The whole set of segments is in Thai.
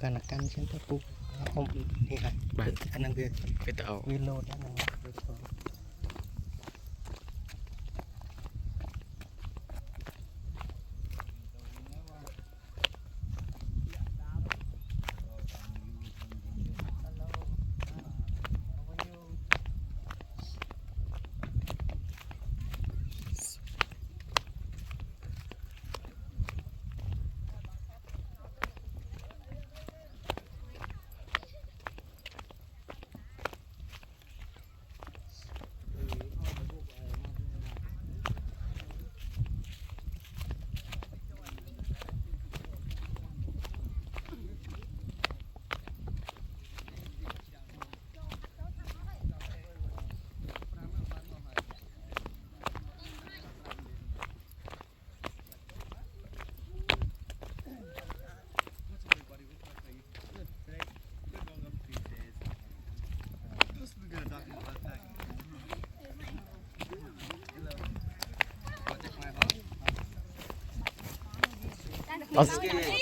การกันเช่นตะปูผมนี่ค่ะอันนั้นคือเป็นตะเอาวิโรดนั่นนะ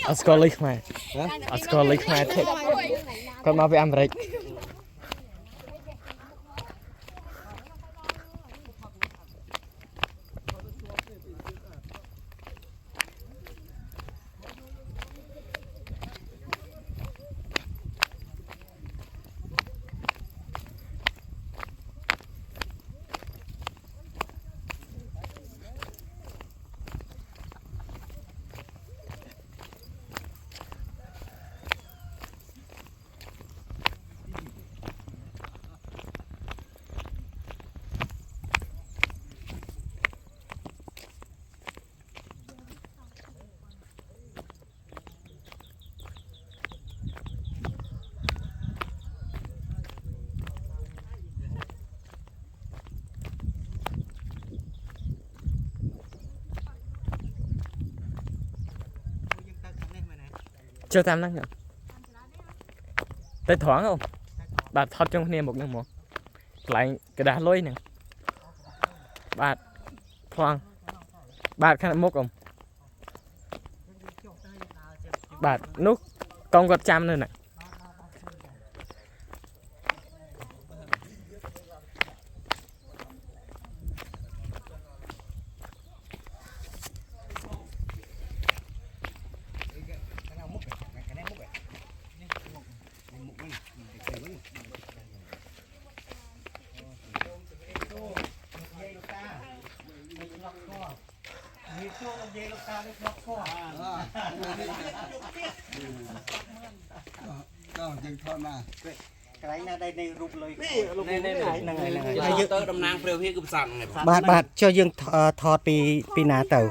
เอาสกอร์ลิกมาเอาสกอร์ลิกมาเถอะก่อนมาไปอเมริกเชื่อตามนั่งเหรอได้ถอนkhôngบาททอดtrong này một lần một lại cái đá lôi nè bạt thoang bạt khăn mốc không bạt nút con gọt trăm nữa nèก็ยังทอดมาcái này là đây này rụp lời nàyยึดตำนางเปลวพี่กุบสั่นไง บาทcho dương thọtปีนาเต่า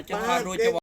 จะพาดูจะ